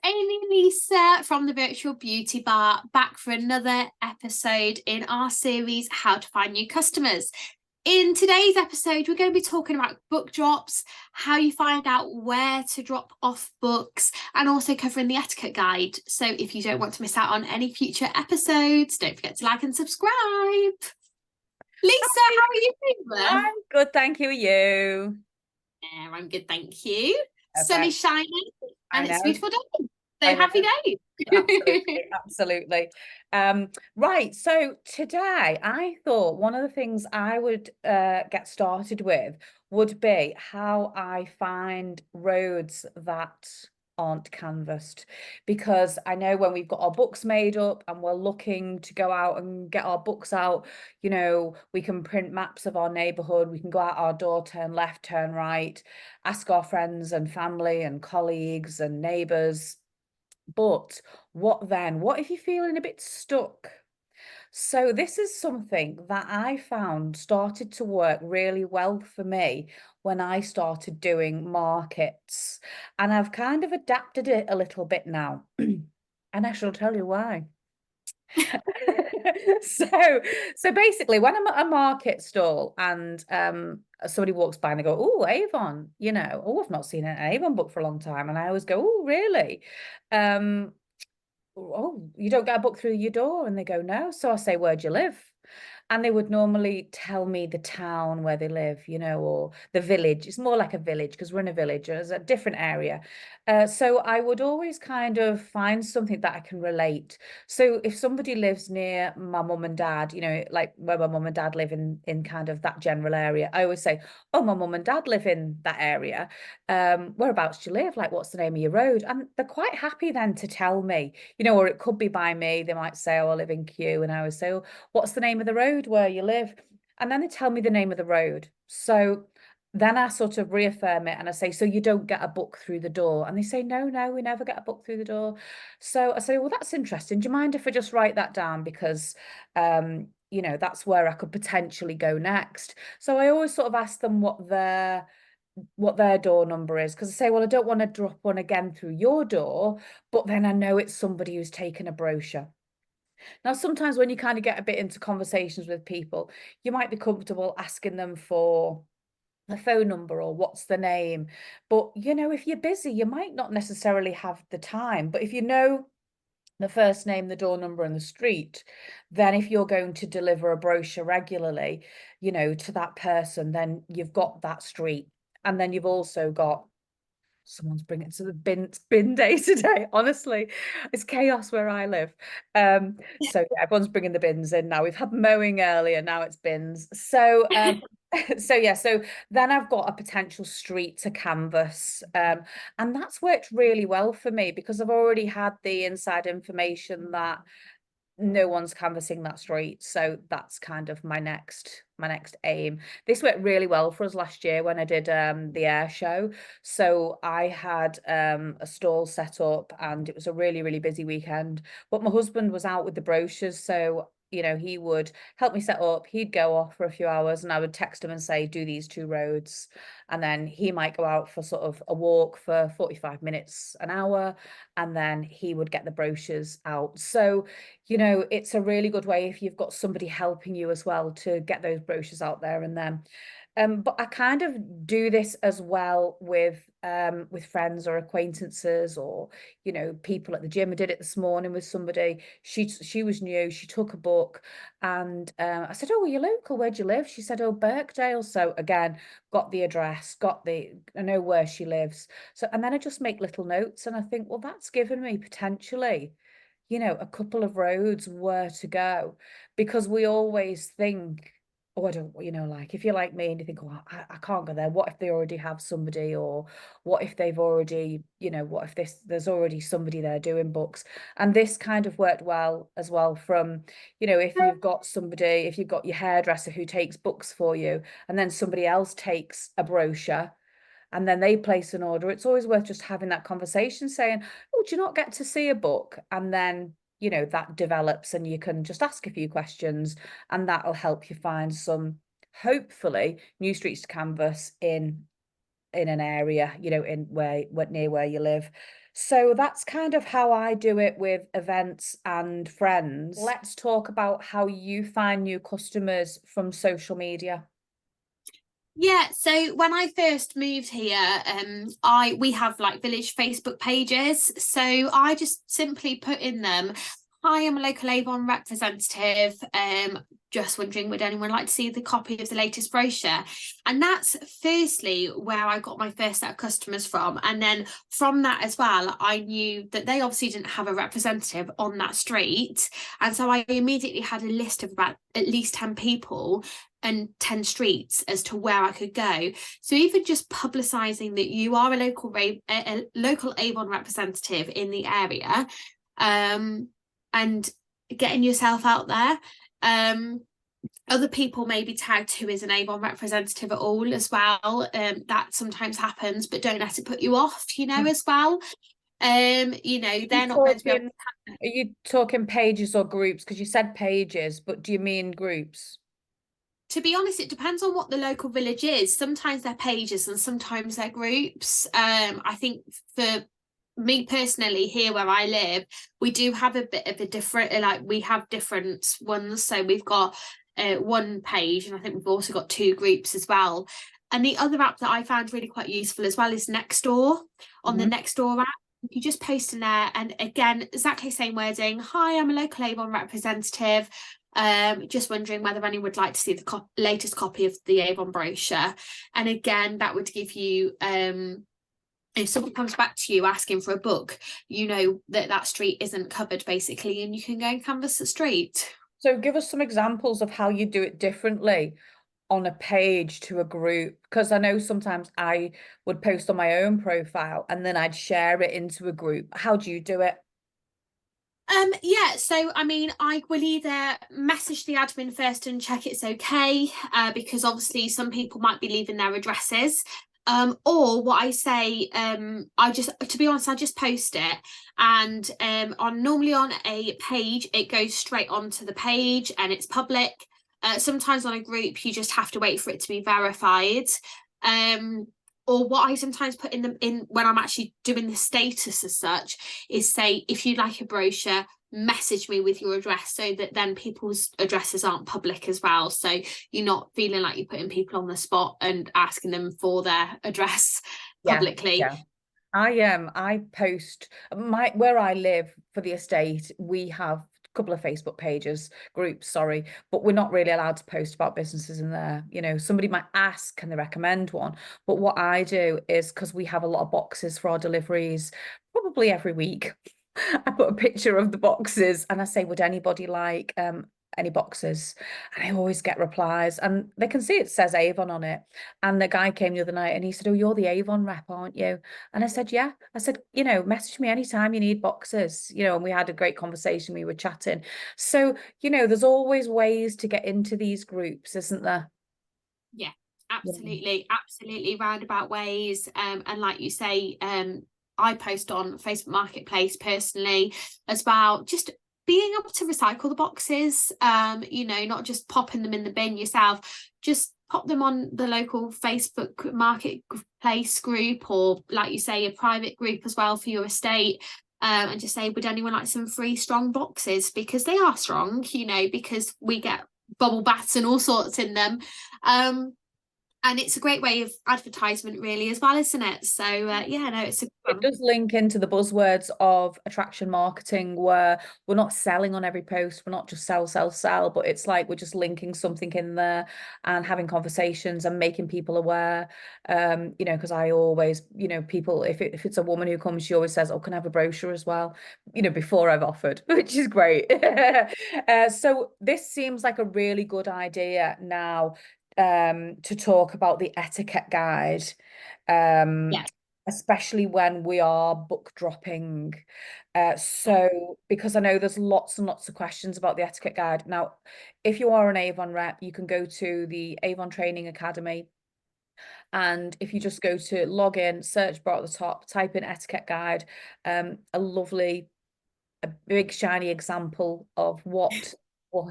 Amy and Lisa from the Virtual Beauty Bar back for another episode in our series, How to Find New Customers. In today's episode, we're going to be talking about book drops, how you find out where to drop off books, and also covering the etiquette guide. So if you don't want to miss out on any future episodes, don't forget to like and subscribe. Lisa, how are you doing? I'm good, thank you. You? Yeah, I'm good, thank you. Sun Okay. is shining I and it's a know. beautiful day. I So know. happy days. Absolutely, absolutely. Right. So today I thought one of the things I would get started with would be how I find roads that aren't canvassed, because I know when we've got our books made up and we're looking to go out and get our books out, we can print maps of our neighborhood, we can go out our door, turn left, turn right, ask our friends and family and colleagues and neighbors. But what then? What if you're feeling a bit stuck? So this is something that I found started to work really well for me when I started doing markets. And I've kind of adapted it a little bit now. And I shall tell you why. So basically when I'm at a market stall and somebody walks by and they go, "Oh, Avon, oh, I've not seen an Avon book for a long time." And I always go, "Oh, really? Um, oh, you don't get a book through your door?" And they go, "No." So I say, "Where do you live?" And they would normally tell me the town where they live, or the village. It's more like a village because we're in a village. It's a different area. So I would always kind of find something that I can relate. So if somebody lives near my mum and dad, like where my mum and dad live in kind of that general area, I always say, "Oh, my mum and dad live in that area. Whereabouts do you live? Like, what's the name of your road?" And they're quite happy then to tell me, or it could be by me. They might say, "Oh, I live in Kew," and I always say, "Oh, what's the name of the road where you live?" And then they tell me the name of the road. So then I sort of reaffirm it and I say, "So you don't get a book through the door?" And they say, "No, we never get a book through the door." So I say, "Well, that's interesting. Do you mind if I just write that down? Because that's where I could potentially go next." So I always sort of ask them what their door number is, because I say, "Well, I don't want to drop one again through your door, but then I know it's somebody who's taken a brochure." Now, sometimes when you kind of get a bit into conversations with people, you might be comfortable asking them for the phone number or what's the name. But, if you're busy, you might not necessarily have the time. But if you know the first name, the door number, and the street, then if you're going to deliver a brochure regularly, to that person, then you've got that street. And then you've also got someone's bringing to the bin day today. Honestly, it's chaos where I live. So yeah, everyone's bringing the bins in now. We've had mowing earlier, now it's bins. So so then I've got a potential street to canvas, and that's worked really well for me because I've already had the inside information that no one's canvassing that street. So that's kind of my next aim. This worked really well for us last year when I did the air show. So I had a stall set up and it was a really, really busy weekend. But my husband was out with the brochures, so he would help me set up. He'd go off for a few hours and I would text him and say, "Do these two roads." And then he might go out for sort of a walk for 45 minutes, an hour, and then he would get the brochures out. So it's a really good way if you've got somebody helping you as well to get those brochures out there. And then but I kind of do this as well with friends or acquaintances or people at the gym. I did it this morning with somebody. She was new, she took a book, and I said, "Oh, are you local? Where do you live?" She said, "Oh, Birkdale." So again, got the address, I know where she lives. So and then I just make little notes and I think, well, that's given me potentially a couple of roads where to go, because we always think, "Oh, I don't," like if you're like me and you think, "Oh, I can't go there. What if they already have somebody?" Or what if they've already, what if there's already somebody there doing books? And this kind of worked well as well from, if you've got your hairdresser who takes books for you and then somebody else takes a brochure and then they place an order, it's always worth just having that conversation saying, "Oh, do you not get to see a book?" And then, that develops and you can just ask a few questions and that'll help you find some, hopefully, new streets to canvas in an area, in near where you live. So that's kind of how I do it with events and friends. Let's talk about how you find new customers from social media. Yeah, so when I first moved here, I we have like village Facebook pages. So I just simply put in them, "Hi, I'm a local Avon representative. Just wondering, would anyone like to see the copy of the latest brochure?" And that's firstly where I got my first set of customers from. And then from that as well, I knew that they obviously didn't have a representative on that street. And so I immediately had a list of about at least 10 people and 10 streets as to where I could go. So even just publicising that you are a local Avon representative in the area, and getting yourself out there. Other people may be tagged who is an Avon representative at all as well. That sometimes happens, but don't let it put you off, as well. You They're not going to be able talking, are you talking pages or groups? Because you said pages, but do you mean groups? to be honest, it depends on what the local village is. Sometimes they're pages and sometimes they're groups. I think for me personally, here where I live, we do have a bit of a different, like we have different ones. So we've got one page, and I think we've also got two groups as well. And the other app that I found really quite useful as well is Nextdoor. On the Mhm. Nextdoor app, you just post in there, and again, exactly same wording. "Hi, I'm a local Avon representative. Just wondering whether anyone would like to see the latest copy of the Avon brochure." And again, that would give you, if someone comes back to you asking for a book, you know that that street isn't covered basically, and you can go and canvass the street. So give us some examples of how you do it differently on a page to a group, because I know sometimes I would post on my own profile and then I'd share it into a group. How do you do it? Yeah, so I mean, I will either message the admin first and check it's okay, because obviously some people might be leaving their addresses. Or what I say, I just, to be honest, I just post it, and on normally on a page, it goes straight onto the page and it's public. Sometimes on a group, you just have to wait for it to be verified. Um, or what I sometimes put in when I'm actually doing the status as such is say, if you'd like a brochure, message me with your address, so that then people's addresses aren't public as well. So you're not feeling like you're putting people on the spot and asking them for their address Yeah, publicly. yeah. I post my where I live for the estate, we have a couple of Facebook pages, groups, sorry, but we're not really allowed to post about businesses in there. Somebody might ask, can they recommend one? But what I do is, because we have a lot of boxes for our deliveries, probably every week, I put a picture of the boxes and I say, would anybody like any boxes? And I always get replies, and they can see it says Avon on it. And the guy came the other night and he said, "Oh, you're the Avon rep, aren't you?" And I said, "Yeah." I said, "Message me anytime you need boxes." And we had a great conversation. We were chatting. So, there's always ways to get into these groups, isn't there? Yeah, Yeah. absolutely roundabout ways. And like you say, I post on Facebook Marketplace personally as well, just being able to recycle the boxes, not just popping them in the bin yourself, just pop them on the local Facebook Marketplace group, or like you say, a private group as well for your estate. And just say, would anyone like some free strong boxes? Because they are strong, because we get bubble baths and all sorts in them. Um, and it's a great way of advertisement really as well, isn't it? So yeah, no, it's a good It one. does link into the buzzwords of attraction marketing, where we're not selling on every post. We're not just sell, sell, sell, but it's like we're just linking something in there and having conversations and making people aware. Because I always, people, if it's a woman who comes, she always says, "Oh, can I have a brochure as well?" Before I've offered, which is great. So this seems like a really good idea now, to talk about the etiquette guide. Um, Yeah, especially when we are book dropping. yeah, So, because I know there's lots and lots of questions about the etiquette guide. Now, if you are an Avon rep, you can go to the Avon Training Academy. And if you just go to log in, search bar at the top, type in etiquette guide, a big shiny example of what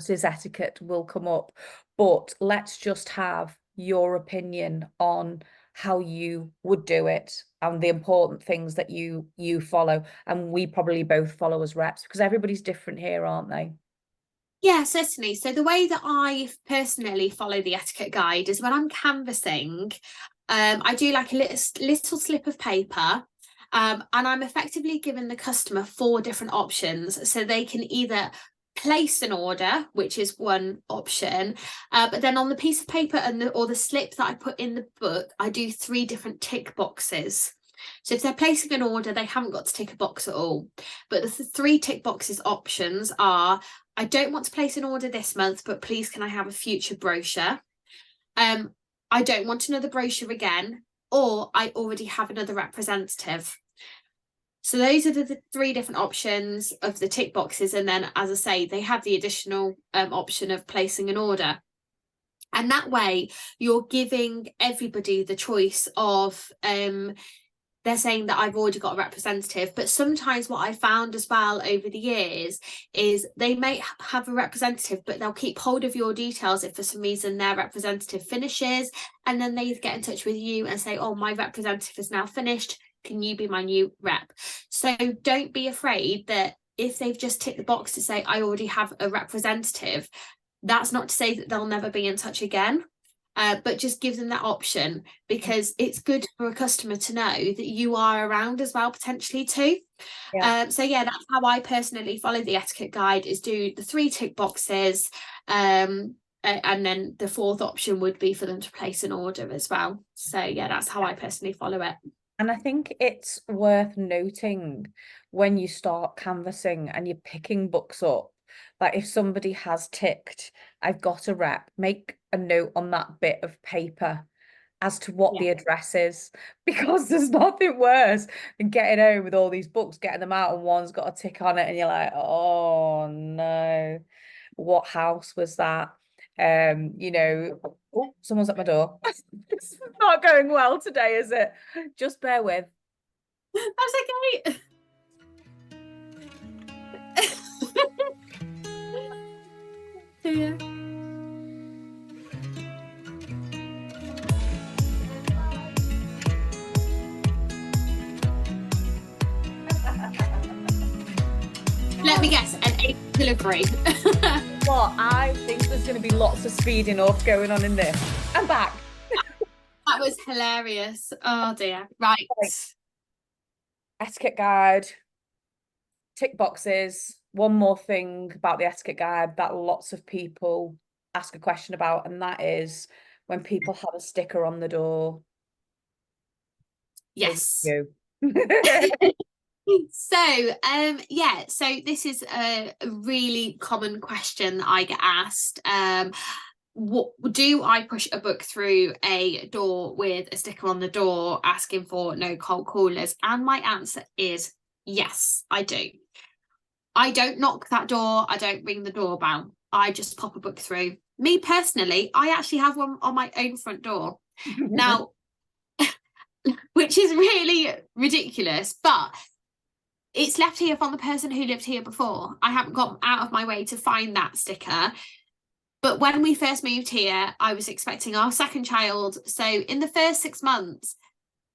is etiquette will come up. But let's just have your opinion on how you would do it. and the important things that you follow, and we probably both follow as reps, because everybody's different here, aren't they? Yeah, certainly. So the way that I personally follow the etiquette guide is when I'm canvassing, I do like a little slip of paper, and I'm effectively giving the customer 4 different options. So they can either place an order, which is one option, but then on the piece of paper or the slip that I put in the book, I do 3 different tick boxes. So if they're placing an order, they haven't got to tick a box at all. But the 3 tick boxes options are: I don't want to place an order this month, but please can I have a future brochure? I don't want another brochure again, or I already have another representative. So those are the 3 different options of the tick boxes. And then, as I say, they have the additional option of placing an order. And that way you're giving everybody the choice of they're saying that I've already got a representative, but sometimes what I found as well over the years is they may have a representative, but they'll keep hold of your details if for some reason their representative finishes, and then they get in touch with you and say, oh, my representative is now finished, can you be my new rep? So don't be afraid that if they've just ticked the box to say I already have a representative, that's not to say that they'll never be in touch again. But just give them that option, because it's good for a customer to know that you are around as well, potentially too. So yeah, that's how I personally follow the etiquette guide, is do the 3 tick boxes, and then the 4th option would be for them to place an order as well. So yeah, that's how I personally follow it. And I think it's worth noting, when you start canvassing and you're picking books up, that if somebody has ticked, I've got a rep, make a note on that bit of paper as to what the address is, because there's nothing worse than getting home with all these books, getting them out, and one's got a tick on it, and you're like, oh no, what house was that? Oh, someone's at my door. It's not going well today, is it? Just bear with. That's okay. Yeah. Let me guess, an 8 delivery. Well, I think there's going to be lots of speeding up going on in this. I'm back. That was hilarious. Oh dear. Right. Etiquette guide, tick boxes. One more thing about the etiquette guide that lots of people ask a question about, and that is when people have a sticker on the door. Yes. You. So so this is a really common question that I get asked. What do I push a book through a door with a sticker on the door asking for no cold callers? And my answer is yes, I do. I don't knock that door, I don't ring the doorbell, I just pop a book through. Me personally, I actually have one on my own front door now, which is really ridiculous, but it's left here from the person who lived here before. I haven't gone out of my way to find that sticker. But when we first moved here, I was expecting our 2nd child. So in the first 6 months,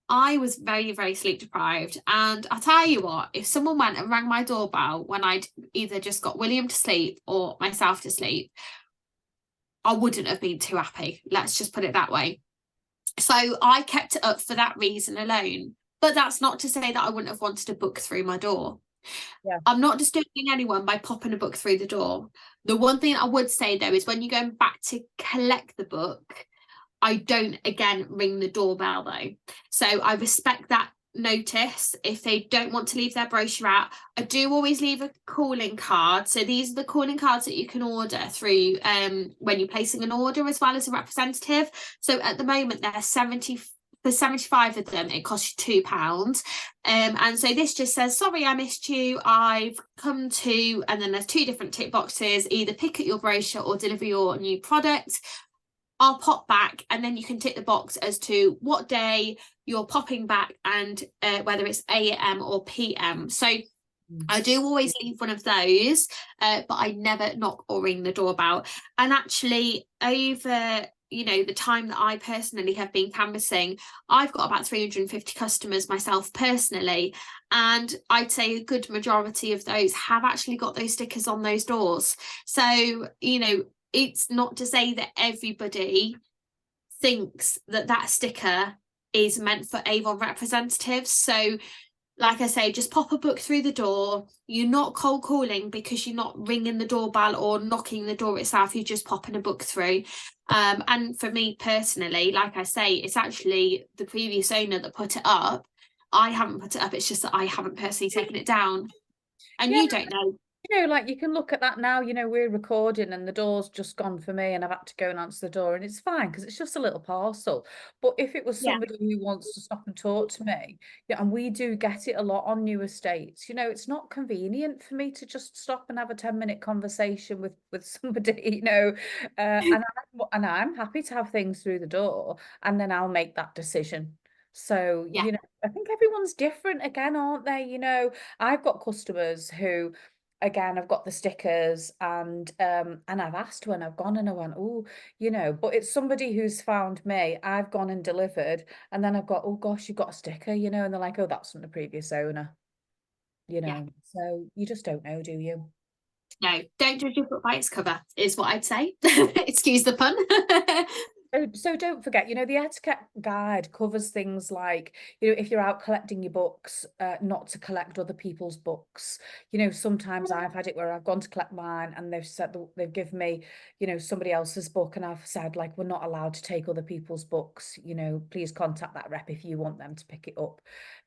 I was very, very sleep deprived. And I'll tell you what, if someone went and rang my doorbell when I'd either just got William to sleep or myself to sleep, I wouldn't have been too happy. Let's just put it that way. So I kept it up for that reason alone. But that's not to say that I wouldn't have wanted a book through my door. Yeah. I'm not disturbing anyone by popping a book through the door. The one thing I would say though is when you're going back to collect the book, I don't again ring the doorbell though. So I respect that notice. If they don't want to leave their brochure out, I do always leave a calling card. So these are the calling cards that you can order through when you're placing an order, as well as a representative. So at the moment they're 70 for 75 of them, it costs you £2. And so this just says, sorry, I missed you. I've come to, and then there's 2 different tick boxes, either pick up your brochure or deliver your new product. I'll pop back, and then you can tick the box as to what day you're popping back and whether it's AM or PM. So I do always leave one of those, but I never knock or ring the doorbell. And actually over the time that I personally have been canvassing, I've got about 350 customers myself personally, and I'd say a good majority of those have actually got those stickers on those doors. So it's not to say that everybody thinks that that sticker is meant for Avon representatives. So like I say, just pop a book through the door. You're not cold calling because you're not ringing the doorbell or knocking the door itself. You're just popping a book through. And for me personally, like I say, it's actually the previous owner that put it up. I haven't put it up. It's just that I haven't personally taken it down. And Yeah, you don't know. like you can look at that now, we're recording and the door's just gone for me and I've had to go and answer the door, and it's fine because it's just a little parcel. But if it was Yeah. somebody who wants to stop and talk to me, and we do get it a lot on new estates, it's not convenient for me to just stop and have a 10-minute conversation with somebody, and I'm happy to have things through the door and then I'll make that decision. So, Yeah. I think everyone's different again, aren't they? I've got customers who, again, I've got the stickers, and I've asked when I've gone and I went, oh, but it's somebody who's found me. I've gone and delivered, and then I've got, oh gosh, you've got a sticker, and they're like, oh, that's from the previous owner, Yeah. So you just don't know, do you? No, don't judge a book by its cover, is what I'd say. Excuse the pun. So don't forget, the etiquette guide covers things like, if you're out collecting your books, not to collect other people's books. Sometimes I've had it where I've gone to collect mine and they've said they've given me, somebody else's book, and I've said, like, we're not allowed to take other people's books. Please contact that rep if you want them to pick it up,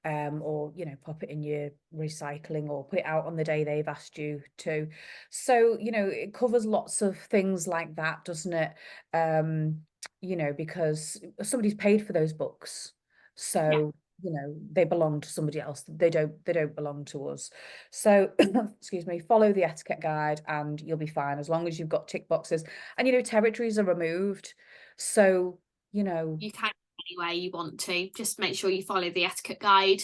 or pop it in your recycling or put it out on the day they've asked you to. So it covers lots of things like that, doesn't it? Because somebody's paid for those books, Yeah. so they belong to somebody else. They don't belong to us. So excuse me, follow the etiquette guide and you'll be fine, as long as you've got tick boxes and territories are removed. So You can anywhere you want to. Just make sure you follow the etiquette guide.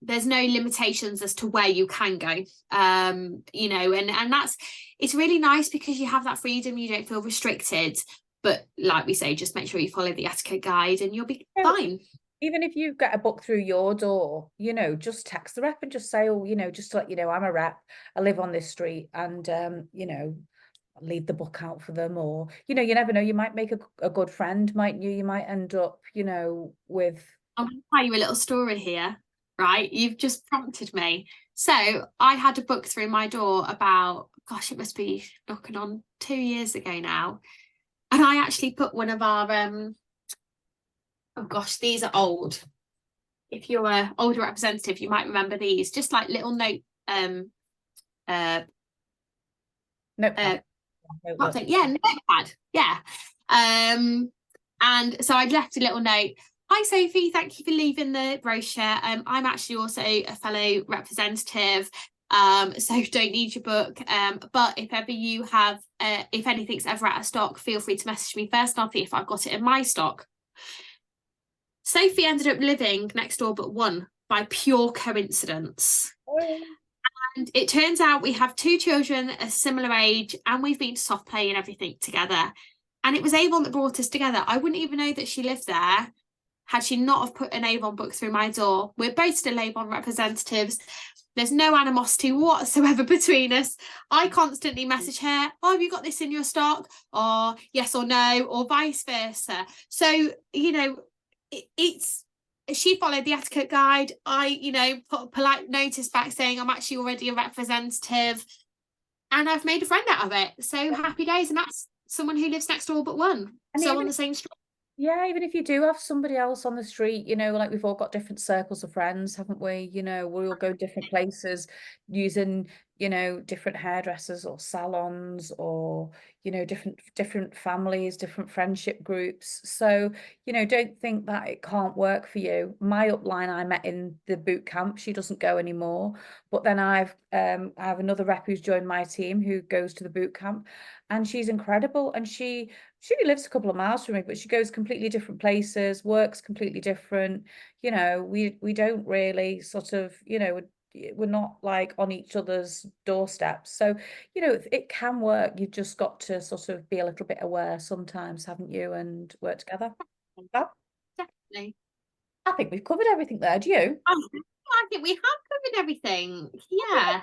There's no limitations as to where you can go. And that's, it's really nice because you have that freedom, you don't feel restricted. But like we say, just make sure you follow the etiquette guide and you'll be fine. even if you get a book through your door, just text the rep and just say, oh, just to let you know, I'm a rep, I live on this street, and leave the book out for them. Or you never know, you might make a good friend, mightn't you? You might end up with. I'm going to tell you a little story here, right? You've just prompted me. So I had a book through my door about, gosh, it must be knocking on 2 years ago now. And I actually put one of our oh gosh, these are old. If you're an older representative, you might remember these, just like little uh Notepad. can't think, yeah, notepad, yeah. And so I'd left a little note. Hi Sophie, thank you for leaving the brochure. I'm actually also a fellow representative, so don't need your book. But if ever you have, if anything's ever out of stock, feel free to message me first, and I'll see if I've got it in my stock. Sophie ended up living next door but one by pure coincidence. And it turns out we have two children a similar age, and we've been to soft play and everything together. And it was Avon that brought us together. I wouldn't even know that she lived there had she not have put an Avon book through my door. We're both still Avon representatives. There's no animosity whatsoever between us. I constantly message her, oh, have you got this in your stock? Or yes or no, or vice versa. So, it's she followed the etiquette guide. I, put a polite notice back saying I'm actually already a representative, and I've made a friend out of it. So happy days. And that's someone who lives next door but one. And So even on the same street. Yeah, even if you do have somebody else on the street, like we've all got different circles of friends, haven't we? We all go different places using, different hairdressers or salons, or, different families, different friendship groups. So, don't think that it can't work for you. My upline I met in the boot camp, she doesn't go anymore. But then I have another rep who's joined my team who goes to the boot camp, and she's incredible. And she only lives a couple of miles from me, but she goes completely different places, works completely different. We don't really sort of, we're not like on each other's doorsteps. So, you know, it can work. You've just got to sort of be a little bit aware sometimes, haven't you, and work together. Fab. Definitely. I think we've covered everything there. Do you? I think we have covered everything. Yeah.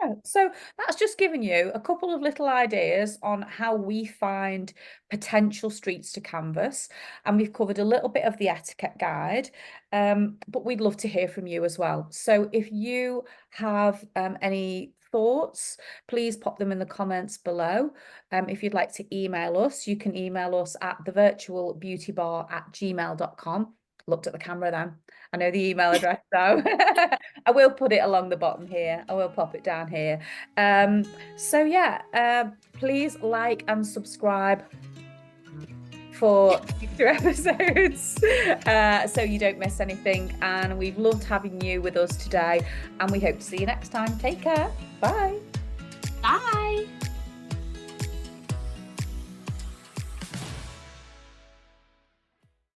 Yeah. So that's just given you a couple of little ideas on how we find potential streets to canvas. And we've covered a little bit of the etiquette guide, but we'd love to hear from you as well. So if you have any thoughts, please pop them in the comments below. If you'd like to email us, you can email us at thevirtualbeautybar@gmail.com. Looked at the camera then. I know the email address, so I will put it along the bottom here. I will pop it down here. So yeah, please like and subscribe for future episodes so you don't miss anything. And we've loved having you with us today, and we hope to see you next time. Take care. Bye.